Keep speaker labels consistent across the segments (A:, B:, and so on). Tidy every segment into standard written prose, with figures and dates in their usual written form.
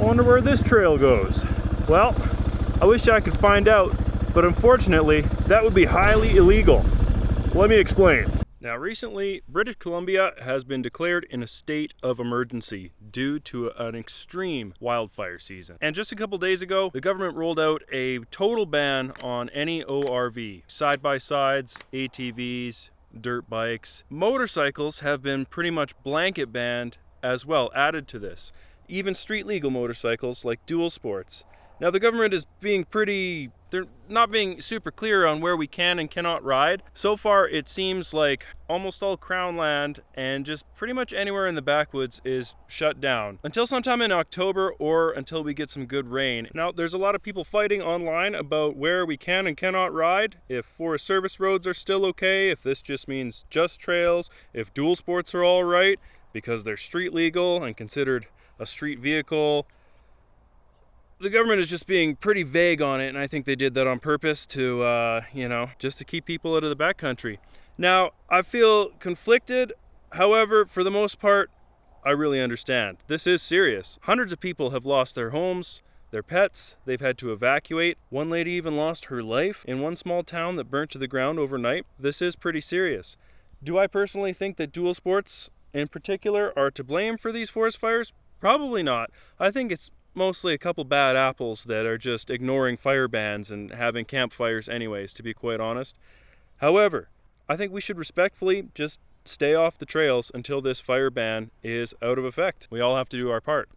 A: I wonder where this trail goes. Well, I wish I could find out, but unfortunately, that would be highly illegal. Let me explain. Now recently, British Columbia has been declared in a state of emergency due to an extreme wildfire season. And just a couple days ago, the government rolled out a total ban on any ORV, side-by-sides, ATVs, dirt bikes. Motorcycles have been pretty much blanket banned as well, added to this. Even street legal motorcycles like dual sports. Now the government is being they're not being super clear on where we can and cannot ride. So far it seems like almost all Crown land and just pretty much anywhere in the backwoods is shut down until sometime in October or until we get some good rain. Now there's a lot of people fighting online about where we can and cannot ride, if Forest Service roads are still okay, if this just means just trails, if dual sports are all right because they're street legal and considered a street vehicle. The government is just being pretty vague on it, and I think they did that on purpose to, just to keep people out of the backcountry. Now, I feel conflicted. However, for the most part, I really understand. This is serious. Hundreds of people have lost their homes, their pets. They've had to evacuate. One lady even lost her life in one small town that burnt to the ground overnight. This is pretty serious. Do I personally think that dual sports in particular are to blame for these forest fires? Probably not. I think it's mostly a couple bad apples that are just ignoring fire bans and having campfires anyways, to be quite honest. However, I think we should respectfully just stay off the trails until this fire ban is out of effect. We all have to do our part.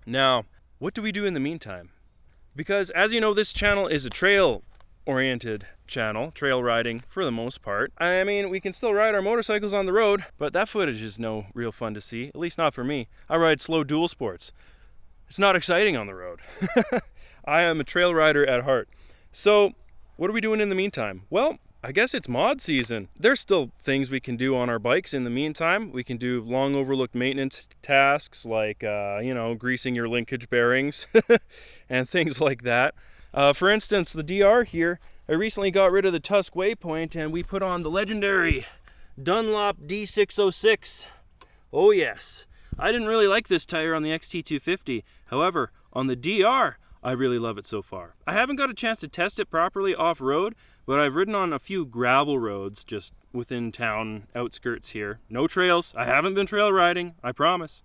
A: Now, what do we do in the meantime? Because as you know, this channel is a trail-oriented channel, trail riding for the most part. I mean, we can still ride our motorcycles on the road, but that footage is no real fun to see, at least not for me. I ride slow dual sports. It's not exciting on the road. I am a trail rider at heart. So, what are we doing in the meantime? Well, I guess it's mod season. There's still things we can do on our bikes in the meantime. We can do long overlooked maintenance tasks like, greasing your linkage bearings and things like that. For instance, the DR here, I recently got rid of the Tusk Waypoint and we put on the legendary Dunlop D606. Oh yes. I didn't really like this tire on the XT250. However, on the DR, I really love it so far. I haven't got a chance to test it properly off-road, but I've ridden on a few gravel roads just within town outskirts here. No trails. I haven't been trail riding, I promise.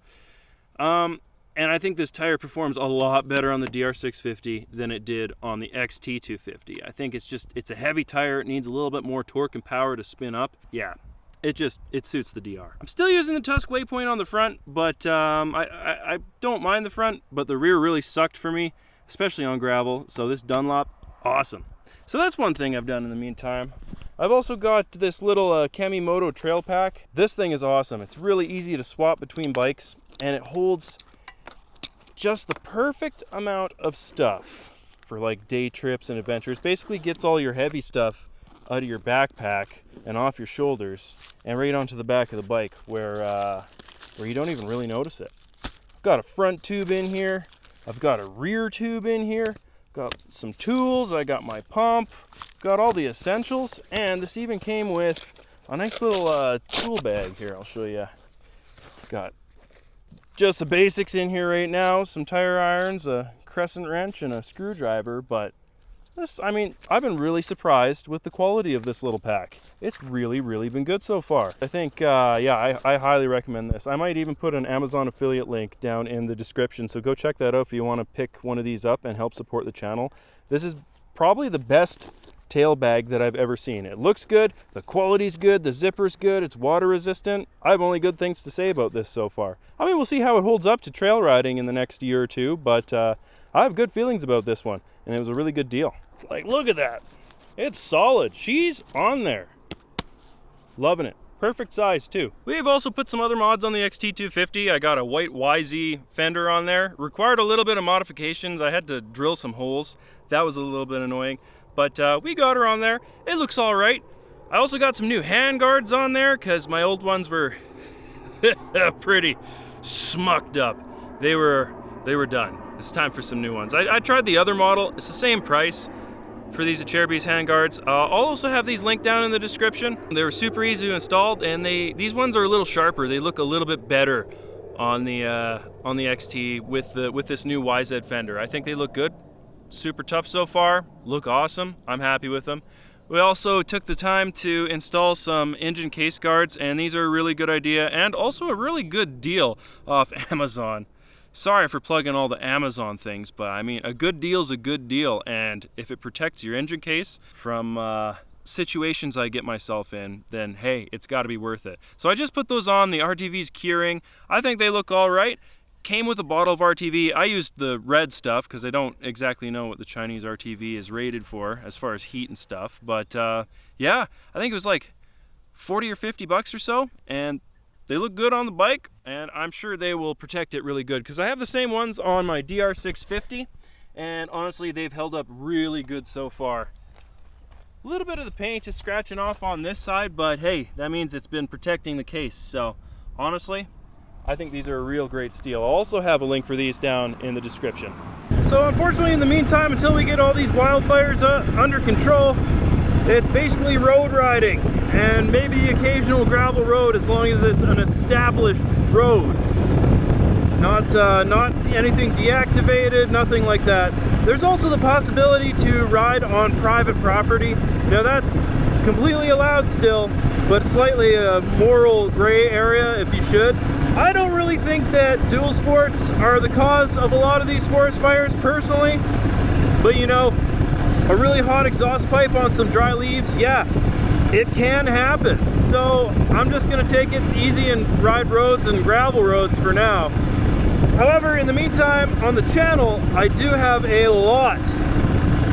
A: And I think this tire performs a lot better on the DR650 than it did on the XT250. I think it's a heavy tire. It needs a little bit more torque and power to spin up. Yeah. It suits the DR. I'm still using the Tusk Waypoint on the front, but I don't mind the front, but the rear really sucked for me, especially on gravel. So this Dunlop, awesome. So that's one thing I've done in the meantime. I've also got this little Kemimoto trail pack. This thing is awesome. It's really easy to swap between bikes, and it holds just the perfect amount of stuff for like day trips and adventures. Basically gets all your heavy stuff out of your backpack and off your shoulders and right onto the back of the bike where you don't even really notice it. I've got a front tube in here. I've got a rear tube in here. Got some tools. I got my pump. Got all the essentials. And this even came with a nice little tool bag here. I'll show you. Got just the basics in here right now. Some tire irons, a crescent wrench, and a screwdriver. But I've been really surprised with the quality of this little pack. It's really been good so far. I think, I highly recommend this. I might even put an Amazon affiliate link down in the description, so go check that out if you want to pick one of these up and help support the channel. This is probably the best tail bag that I've ever seen. It looks good, the quality's good, the zipper's good, it's water resistant. I have only good things to say about this so far. I mean, we'll see how it holds up to trail riding in the next year or two, but I have good feelings about this one, and it was a really good deal. Like, look at that. It's solid. She's on there. Loving it. Perfect size, too. We've also put some other mods on the XT250. I got a white YZ fender on there. Required a little bit of modifications. I had to drill some holes. That was a little bit annoying. But we got her on there. It looks all right. I also got some new hand guards on there because my old ones were pretty smucked up. They were done. It's time for some new ones. I tried the other model. It's the same price for these Acerbis handguards. I'll also have these linked down in the description. They were super easy to install, and these ones are a little sharper. They look a little bit better on the XT with this new YZ fender. I think they look good. Super tough so far. Look awesome. I'm happy with them. We also took the time to install some engine case guards, and these are a really good idea and also a really good deal off Amazon. Sorry for plugging all the Amazon things, but I mean, a good deal's a good deal, and if it protects your engine case from situations I get myself in, then hey, it's got to be worth it. So I just put those on. The RTV's curing. I think they look all right. Came with a bottle of RTV. I used the red stuff because I don't exactly know what the Chinese RTV is rated for as far as heat and stuff. But yeah, I think it was like 40 or 50 bucks or so, and they look good on the bike, and I'm sure they will protect it really good because I have the same ones on my DR650, and honestly, they've held up really good so far. A little bit of the paint is scratching off on this side, but hey, that means it's been protecting the case. So honestly, I think these are a real great steal. I'll also have a link for these down in the description. So unfortunately, in the meantime, until we get all these wildfires under control, it's basically road riding and maybe the occasional gravel road, as long as it's an established road. Not anything deactivated, nothing like that. There's also the possibility to ride on private property. Now that's completely allowed still, but slightly a moral gray area if you should. I don't really think that dual sports are the cause of a lot of these forest fires personally, but you know, a really hot exhaust pipe on some dry leaves, yeah, it can happen. So I'm just gonna take it easy and ride roads and gravel roads for now. However, in the meantime, on the channel, I do have a lot,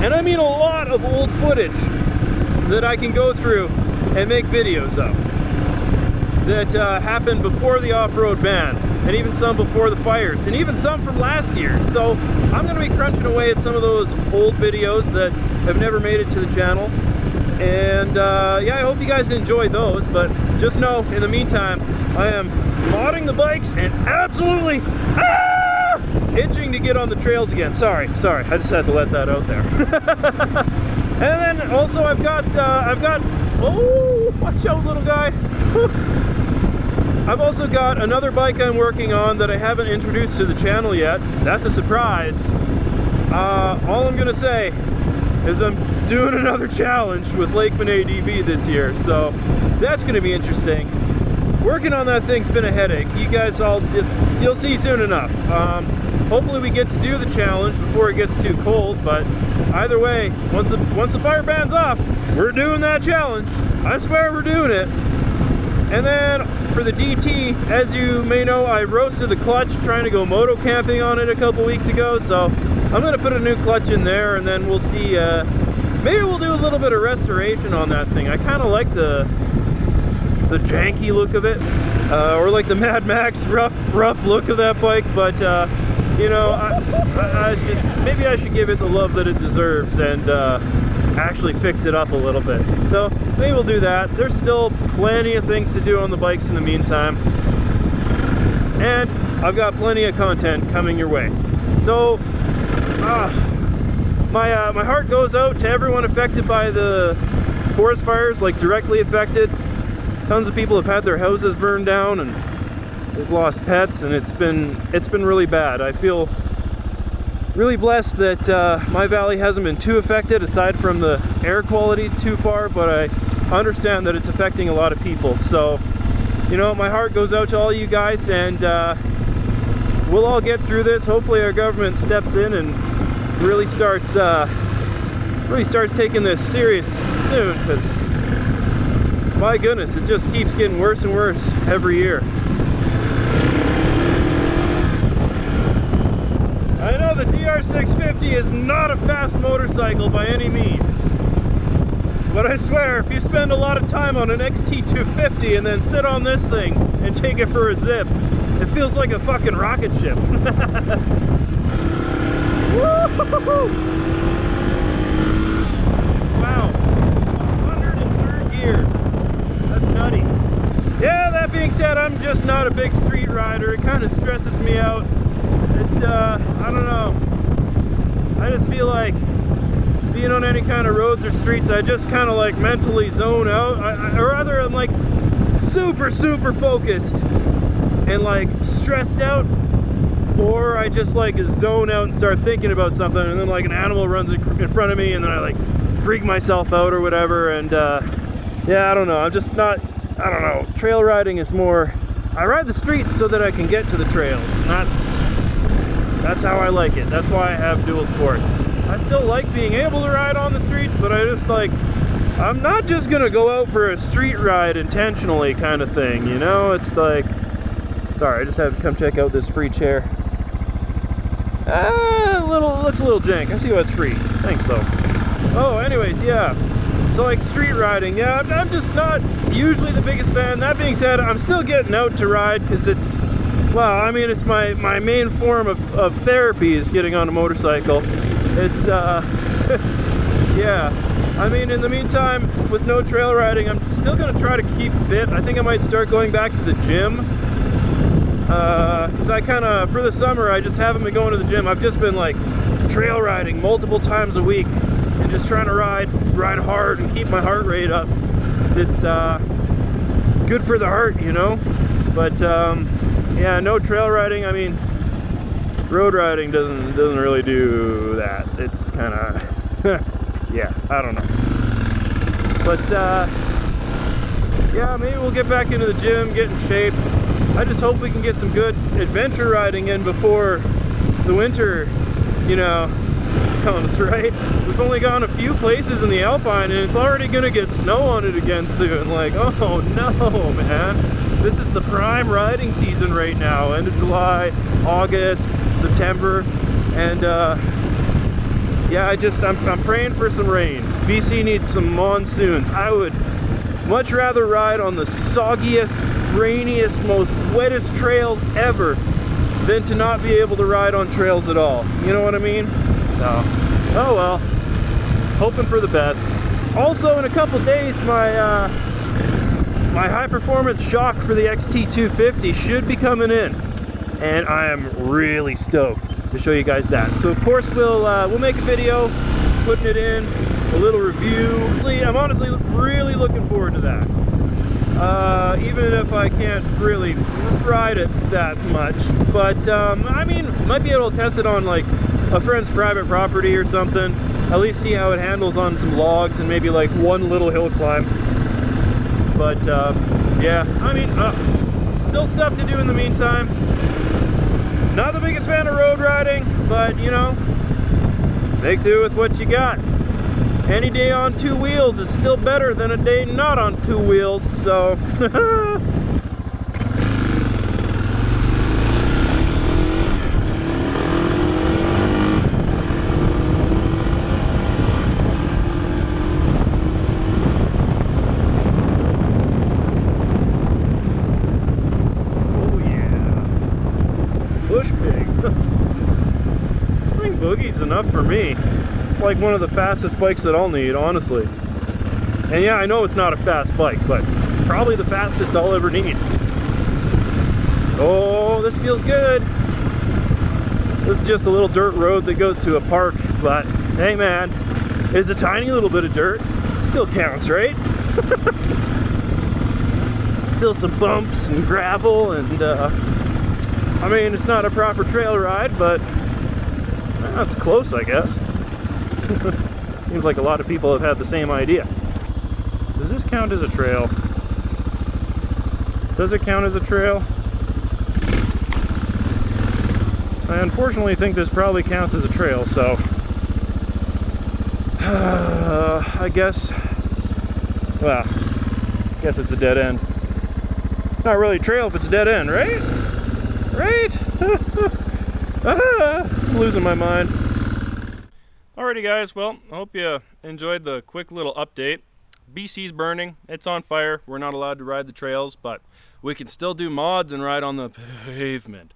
A: and I mean a lot of old footage that I can go through and make videos of that happened before the off-road ban, and even some before the fires, and even some from last year. So I'm going to be crunching away at some of those old videos that have never made it to the channel. And yeah, I hope you guys enjoy those, but just know, in the meantime, I am modding the bikes and absolutely itching to get on the trails again. Sorry, I just had to let that out there. And then also I've got, oh, watch out little guy. I've also got another bike I'm working on that I haven't introduced to the channel yet. That's a surprise. All I'm gonna say is I'm doing another challenge with Lakeman ADV this year, so that's gonna be interesting. Working on that thing's been a headache. You guys you'll see soon enough. Hopefully we get to do the challenge before it gets too cold, but either way, once the fire ban's off, we're doing that challenge. I swear we're doing it. And then for the DT, as you may know, I roasted the clutch trying to go moto camping on it a couple weeks ago, so I'm gonna put a new clutch in there, and then we'll see, maybe we'll do a little bit of restoration on that thing. I kind of like the janky look of it, or like the Mad Max rough look of that bike, but you know, maybe I should give it the love that it deserves and actually fix it up a little bit. So maybe we'll do that. There's still plenty of things to do on the bikes in the meantime, and I've got plenty of content coming your way. So my heart goes out to everyone affected by the forest fires, like directly affected. Tons of people have had their houses burned down, and they've lost pets, and it's been really bad. I feel really blessed that my valley hasn't been too affected, aside from the air quality too far, but I understand that it's affecting a lot of people. So, you know, my heart goes out to all you guys, and we'll all get through this. Hopefully our government steps in and really starts taking this serious soon, because my goodness, it just keeps getting worse and worse every year. I know the DR650 is not a fast motorcycle by any means, but I swear, if you spend a lot of time on an XT250 and then sit on this thing and take it for a zip, it feels like a fucking rocket ship. Wow, 103rd gear. That's nutty. Yeah, that being said, I'm just not a big street rider. It kind of stresses me out. I don't know. I just feel like being on any kind of roads or streets, I just kind of like mentally zone out. Or rather, I'm like super focused. and like stressed out, or I just like zone out and start thinking about something, and then like an animal runs in front of me, and then I like freak myself out or whatever. And yeah, I don't know, I'm just not, I don't know, trail riding is more, I ride the streets so that I can get to the trails, and that's how I like it. That's why I have dual sports. I still like being able to ride on the streets, but I just like, I'm not just gonna go out for a street ride intentionally kind of thing, you know? It's like, sorry, I just had to come check out this free chair. Looks a little jank. I see why it's free. Thanks though. Oh, anyways, yeah. So like street riding, yeah, I'm just not usually the biggest fan. That being said, I'm still getting out to ride because it's, well, I mean, it's my main form of therapy is getting on a motorcycle. It's, yeah. I mean, in the meantime, with no trail riding, I'm still going to try to keep fit. I think I might start going back to the gym. Because I kind of, for the summer, I just haven't been going to the gym. I've just been like trail riding multiple times a week and just trying to ride hard and keep my heart rate up. It's good for the heart, you know? But yeah, no trail riding. I mean, road riding doesn't really do that. It's kind of, yeah, I don't know. But yeah, maybe we'll get back into the gym, get in shape. I just hope we can get some good adventure riding in before the winter, you know, comes, right? We've only gone a few places in the Alpine and it's already gonna get snow on it again soon. Like, oh no, man. This is the prime riding season right now. End of July, August, September, and yeah, I'm praying for some rain. BC needs some monsoons. I would much rather ride on the soggiest, rainiest, most wettest trails ever than to not be able to ride on trails at all. You know what I mean? So, oh well. Hoping for the best. Also, in a couple days, my high performance shock for the XT250 should be coming in, and I am really stoked to show you guys that. So of course we'll make a video putting it in, a little review. I'm honestly really looking forward to that. Even if I can't really ride it that much, but I mean, might be able to test it on like a friend's private property or something. At least see how it handles on some logs and maybe like one little hill climb. But yeah, I mean, still stuff to do in the meantime. Not the biggest fan of road riding, but you know, make do with what you got. Any day on two wheels is still better than a day not on two wheels, so. Boogie's enough for me. It's like one of the fastest bikes that I'll need, honestly. And yeah, I know it's not a fast bike, but probably the fastest I'll ever need. Oh, this feels good. This is just a little dirt road that goes to a park, but hey man, it's a tiny little bit of dirt. Still counts, right? Still some bumps and gravel, and I mean, it's not a proper trail ride, but that's close, I guess. Seems like a lot of people have had the same idea. Does this count as a trail? Does it count as a trail? I unfortunately think this probably counts as a trail, so I guess, well, I guess it's a dead end. Not really a trail if it's a dead end, right? Right? I'm losing my mind. Alrighty guys, well, I hope you enjoyed the quick little update. BC's burning, it's on fire. We're not allowed to ride the trails, but we can still do mods and ride on the pavement.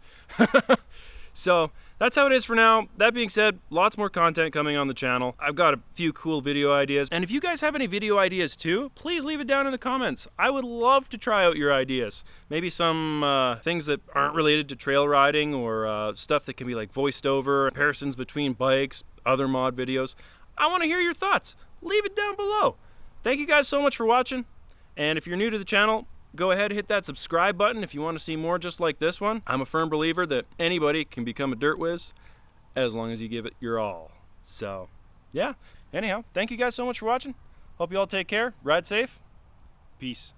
A: So that's how it is for now. That being said, lots more content coming on the channel. I've got a few cool video ideas, and if you guys have any video ideas too, please leave it down in the comments. I would love to try out your ideas. Maybe some things that aren't related to trail riding, or stuff that can be like voiced over, comparisons between bikes, other mod videos. I want to hear your thoughts. Leave it down below. Thank you guys so much for watching, and if you're new to the channel, go ahead, hit that subscribe button if you want to see more just like this one. I'm a firm believer that anybody can become a Dirtwiz as long as you give it your all. So, yeah. Anyhow, thank you guys so much for watching. Hope you all take care. Ride safe. Peace.